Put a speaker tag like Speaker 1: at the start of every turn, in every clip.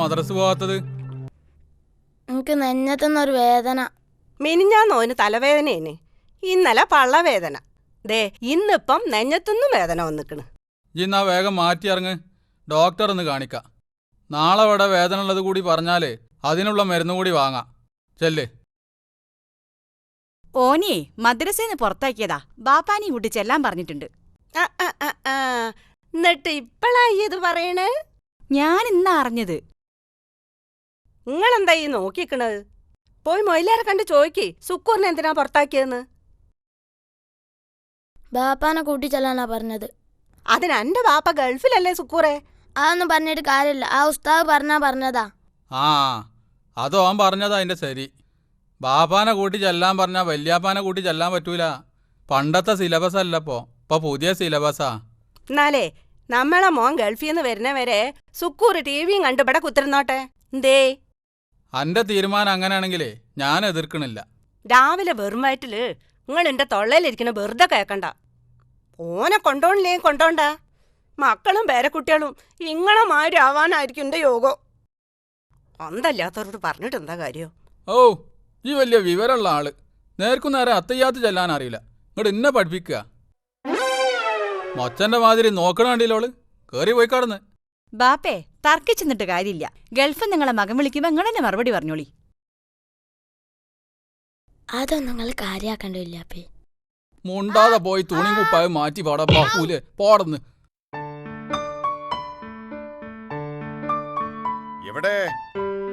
Speaker 1: മദ്രസ് പോവാത്തത്?
Speaker 2: എനിക്ക് നെഞ്ഞത്തുന്നൊരു വേദന.
Speaker 3: മിനിഞ്ഞാന്നോന് തലവേദനേനെ, ഇന്നലെ പള്ളവേദന. ദേ ഇന്നിപ്പം നെഞ്ഞത്തുനിന്നും വേദന വന്നിക്കണ്.
Speaker 1: ഇന്നാ വേഗം മാറ്റി ഇറങ്ങ്, ഡോക്ടർ ഒന്ന് കാണിക്കാം. നാളെ ഇവിടെ വേദന ഉള്ളത് കൂടി പറഞ്ഞാലേ അതിനുള്ള മരുന്ന് കൂടി വാങ്ങാം. ചെല്ല്.
Speaker 4: ഓനിയെ മദ്രസേന്ന് പുറത്താക്കിയതാ. ബാപ്പാനെയും കൂട്ടി ചെല്ലാൻ പറഞ്ഞിട്ടുണ്ട്.
Speaker 3: എന്നിട്ട് ഇപ്പളായി ഇത് പറയണേ?
Speaker 4: ഞാൻ ഇന്നാ അറിഞ്ഞത്.
Speaker 3: നിങ്ങളെന്താ ഈ നോക്കിക്കണത്? പോയി മൊയിലാരെ കണ്ട് ചോദിക്ക്, സുക്കൂറിനെ എന്തിനാ പുറത്താക്കിയെന്ന്.
Speaker 2: ബാപ്പാനെ കൂട്ടി ചെല്ലാനാ പറഞ്ഞത്.
Speaker 3: അതിന് എന്റെ ബാപ്പ ഗൾഫിലല്ലേ സുക്കൂറെ?
Speaker 2: അതൊന്നും പറഞ്ഞിട്ട് കാര്യമില്ല. ആ ഉസ്താദ് പറഞ്ഞതാ.
Speaker 1: ആ അതോ അവൻ പറഞ്ഞതാ അതിൻ്റെ ശരി. ബാപ്പാനെ കൂട്ടി ചെല്ലാൻ പറഞ്ഞാൽ വല്യാപ്പാനെ കൂട്ടി ചെല്ലാൻ പറ്റൂല. പണ്ടത്തെ സിലബസ് അല്ല ഇപ്പൊ പുതിയ സിലബസാ.
Speaker 3: എന്നാലേ നമ്മളെ മോൻ ഗൾഫിൽ നിന്ന് വരുന്നവരെ സുക്കൂറ് ടിവിയും കണ്ട് ഇവിടെ കുത്തിരുന്നോട്ടെ. എന്തേ?
Speaker 1: അന്റെ തീരുമാനം അങ്ങനെയാണെങ്കിലേ ഞാൻ എതിർക്കണില്ല.
Speaker 3: രാവിലെ വെറും വയറ്റില് നിങ്ങൾ എന്റെ തൊള്ളയിലിരിക്കണ വെറുതെ കേക്കണ്ട. ഓനെ കൊണ്ടോണില്ലേ കൊണ്ടോണ്ട. മക്കളും പേരക്കുട്ടികളും ഇങ്ങളെ മാതിരി ആവാനായിരിക്കും എന്റെ യോഗം. അന്തല്ലാത്തവരോട് പറഞ്ഞിട്ട് എന്താ കാര്യം?
Speaker 1: ഓ ഈ വലിയ വിവരമുള്ള ആള് നേർക്കു നേരെ അത്തയ്യാത്ത് ചെല്ലാൻ അറിയില്ല. ഇങ്ങോട്ട് എന്നെ പഠിപ്പിക്കുക. മൊച്ചന്റെ മാതിരി നോക്കണ കണ്ടില്ലോള് കേറി പോയി കടന്ന്.
Speaker 4: ബാപ്പേ തർക്കിച്ചെന്നിട്ട് കാര്യമില്ല. ഗൾഫ് നിങ്ങളെ മകൻ വിളിക്കുമ്പോ നിങ്ങളെന്നെ മറുപടി പറഞ്ഞോളി.
Speaker 2: അതൊന്നും നിങ്ങൾ കാര്യാക്കണ്ടില്ല.
Speaker 1: മുണ്ടാതെ പോയി തുണി കുപ്പായ മാറ്റി പാടൂലേ പോടന്ന്.
Speaker 5: എവിടെ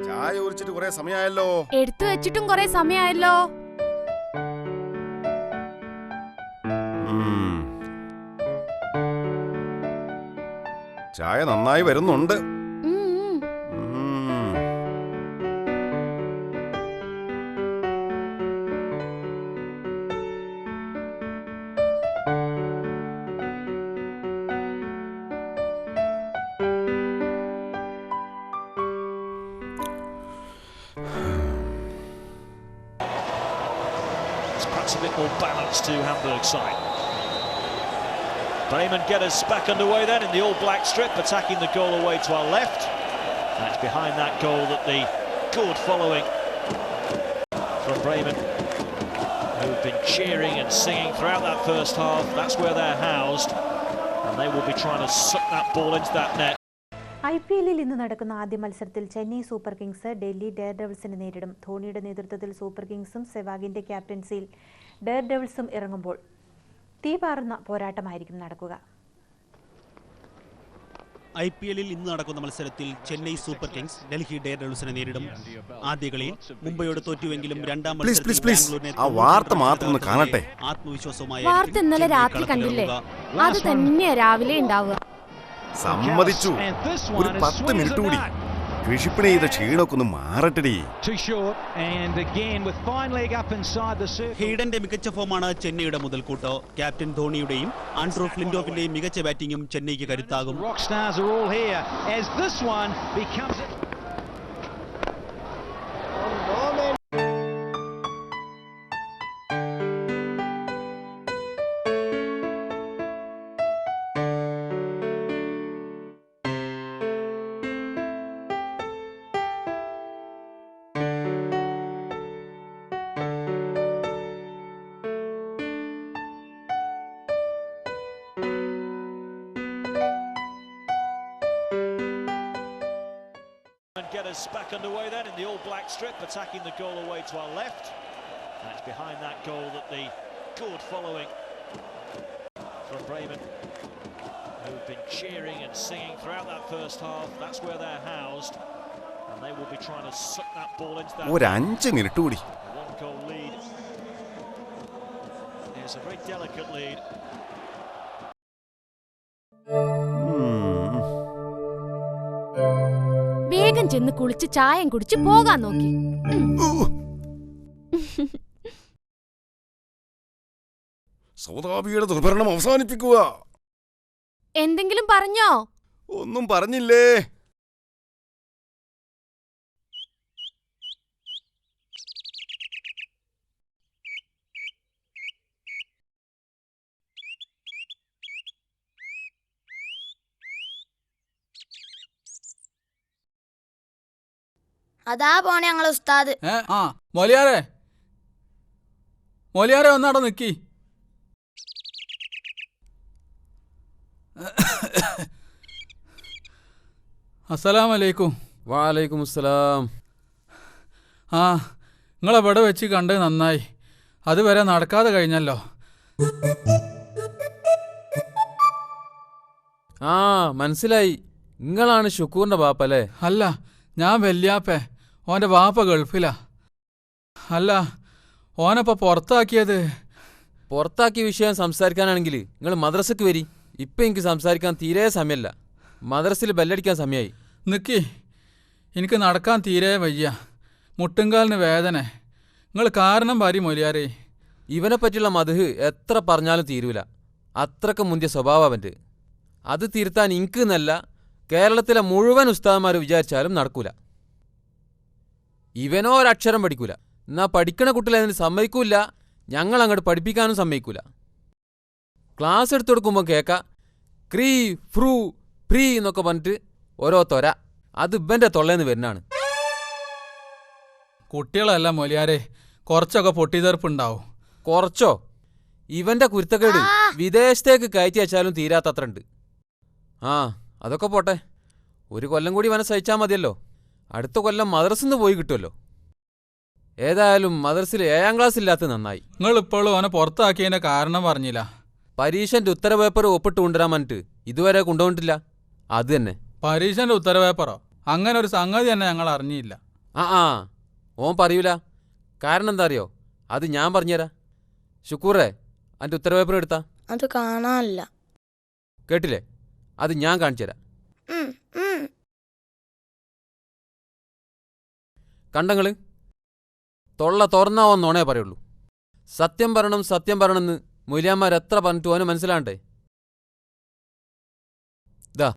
Speaker 5: ചായ കുടിച്ചിട്ട് കുറെ സമയമായല്ലോ.
Speaker 6: എടുത്തു വെച്ചിട്ടും കുറെ സമയമായല്ലോ.
Speaker 5: ചായ നന്നായി വരുന്നുണ്ട്.
Speaker 7: Perhaps a bit more balance to Hamburg's side. Bremen get us back underway then in the all-black strip, attacking the goal away to our left. And it's behind that goal that the good following from Bremen, who've been cheering and singing throughout that first half. That's where they're housed, and they will be trying to suck that ball into that net.
Speaker 8: IPL-ൽ ഇന്ന് നടക്കുന്ന ആദ്യ മത്സരത്തിൽ Chennai super kings Delhi dare ഡെവിൾസിനെ നേരിടും. ധോണിയുടെ നേതൃത്വത്തിൽ super കിങ്സും സെവാഗിന്റെ ക്യാപ്റ്റൻസിയിൽ dare ഡെവിൾസും ഇറങ്ങുമ്പോൾ തീപാറുന്ന പോരാട്ടമായിരിക്കും നടക്കുക.
Speaker 9: IPL-ൽ ഇന്ന് നടക്കുന്ന മത്സരത്തിൽ Chennai super kings Delhi dare ഡെവിൾസിനെ നേരിടും. ആദ്യ കളിയിൽ മുംബൈയോട് തോറ്റുവെങ്കിലും രണ്ടാം മത്സരത്തിൽ ആത്മവിശ്വാസവുമായി
Speaker 6: വാർത്ത ഇന്നലെ രാത്രി കണ്ടില്ലേ? അത് തന്നെയാ രാവിലെ ഉണ്ടാവുക.
Speaker 5: സമ്മതിച്ചു. ഒരു 10 മിനിറ്റ് കൂടി കൃഷിപ്പണി ചെയ്ത ക്ഷീണമൊക്കെ ഒന്ന് മാറട്ടെടി.
Speaker 9: ഹെയ്ഡന്റെ മികച്ച ഫോമാണ് ചെന്നൈയുടെ മുതൽക്കൂട്ട്. ക്യാപ്റ്റൻ ധോണിയുടെയും ആൻഡ്രൂ ഫ്ലിൻഡോഫിന്റെയും മികച്ച ബാറ്റിംഗും ചെന്നൈക്ക് കരുത്താകും.
Speaker 7: Get us back underway then in the all-black strip, attacking the goal away to our left. And it's behind that goal that the good following from Bremen, who've been cheering and singing throughout that first half. That's where they're housed, and they will be trying to suck that ball into that.
Speaker 5: ഒരു 5 minute കൂടി.
Speaker 7: One goal lead. It's a very delicate lead.
Speaker 6: വേഗം ചെന്ന് കുളിച്ച് ചായം കുടിച്ച് പോകാൻ നോക്കി.
Speaker 5: സൗദാബിയുടെ ദുർഭരണം അവസാനിപ്പിക്കുക.
Speaker 6: എന്തെങ്കിലും പറഞ്ഞോ?
Speaker 5: ഒന്നും പറഞ്ഞില്ലേ.
Speaker 2: അതാ പോണേ ഞങ്ങളെ ഉസ്താദ്.
Speaker 1: ആ മൊലിയാരെ മൊലിയാരെ ഒന്നവിടെ നിക്കി. അസ്സലാമലൈക്കും.
Speaker 10: വാലൈക്കും അസ്സലാം.
Speaker 1: ആ നിങ്ങളെവിടെ വെച്ച് കണ്ട് നന്നായി. അതുവരെ നടക്കാതെ കഴിഞ്ഞല്ലോ.
Speaker 10: ആ മനസ്സിലായി, നിങ്ങളാണ് ഷുക്കൂറിന്റെ ബാപ്പ അല്ലേ?
Speaker 1: അല്ല, ഞാൻ വല്യാപ്പേ. ഓൻ്റെ വാപ്പ ഗൾഫിലാ. അല്ല, ഓനപ്പോൾ പുറത്താക്കിയത്.
Speaker 10: പുറത്താക്കിയ വിഷയം സംസാരിക്കാനാണെങ്കിൽ നിങ്ങൾ മദ്രസക്ക് വരി. ഇപ്പം എനിക്ക് സംസാരിക്കാൻ തീരെ സമയമല്ല. മദ്രസയിൽ ബെല്ലടിക്കാൻ സമയമായി.
Speaker 1: നിക്കി, എനിക്ക് നടക്കാൻ തീരെ വയ്യ. മുട്ടുംകാലിന് വേദന. നിങ്ങൾ കാരണം പാരി മൊലിയാരേ.
Speaker 10: ഇവനെ പറ്റിയുള്ള മധു എത്ര പറഞ്ഞാലും തീരൂല. അത്രക്ക് മുന്തിയ സ്വഭാവം അവൻ്റെ. അത് തിരുത്താൻ എനിക്ക് എന്നല്ല, കേരളത്തിലെ മുഴുവൻ ഉസ്താദന്മാർ വിചാരിച്ചാലും നടക്കൂല. ഇവനോ ഒരക്ഷരം പഠിക്കൂല. എന്നാ പഠിക്കണ കുട്ടികളെ അതിന് സമ്മതിക്കൂല. ഞങ്ങൾ അങ്ങോട്ട് പഠിപ്പിക്കാനും സമ്മതിക്കൂല. ക്ലാസ് എടുത്തു കൊടുക്കുമ്പോൾ കേൾക്ക ക്രീ ഫ്രൂ ഫ്രീ എന്നൊക്കെ പറഞ്ഞിട്ട് ഓരോ തൊര. അത് ഇവൻ്റെ തൊള്ളേന്ന് വരുന്നതാണ്.
Speaker 1: കുട്ടികളല്ല മൊലിയാരെ, കുറച്ചൊക്കെ പൊട്ടിത്തെറുപ്പുണ്ടാവും.
Speaker 10: കുറച്ചോ? ഇവൻ്റെ കുരുത്തക്കേട് വിദേശത്തേക്ക് കയറ്റി വെച്ചാലും തീരാത്തത്ര ഉണ്ട്. ആ അതൊക്കെ പോട്ടെ, ഒരു കൊല്ലം കൂടി ഇവനെ സഹിച്ചാൽ മതിയല്ലോ. അടുത്ത കൊല്ലം മദ്രസിന്ന് പോയി കിട്ടുമല്ലോ. ഏതായാലും മദ്രസിൽ 7ാം ക്ലാസ് ഇല്ലാത്ത നന്നായി.
Speaker 1: നിങ്ങളിപ്പോഴും ഓനെ പുറത്താക്കിയതിൻ്റെ കാരണം പറഞ്ഞില്ല.
Speaker 10: പരീക്ഷൻ്റെ ഉത്തരപേപ്പർ ഒപ്പിട്ട് കൊണ്ടുവരാൻ പറഞ്ഞിട്ട് ഇതുവരെ കൊണ്ടുപോയിട്ടില്ല. അത് തന്നെ.
Speaker 1: പരീക്ഷൻ്റെ ഉത്തരവേപ്പറോ? അങ്ങനെ ഒരു സംഗതി തന്നെ ഞങ്ങൾ അറിഞ്ഞില്ല.
Speaker 10: ആ ഓൻ പറയൂല. കാരണം എന്താ അറിയോ? അത് ഞാൻ പറഞ്ഞുതരാം. ഷുക്കൂറേ, അതിൻ്റെ ഉത്തരപേപ്പർ എടുത്താ?
Speaker 2: അത് കാണാനില്ല.
Speaker 10: കേട്ടില്ലേ? അത് ഞാൻ കാണിച്ചു തരാം. കണ്ടങ്ങള് തൊള്ള തുറന്നാവോ നോണേ പറയുള്ളൂ. സത്യം പറയണം സത്യം പറയണമെന്ന് മൊയ്ലിയാന്മാർ എത്ര പറഞ്ഞിട്ട് ഓന് മനസ്സിലാണ്ടേ? ഇതാ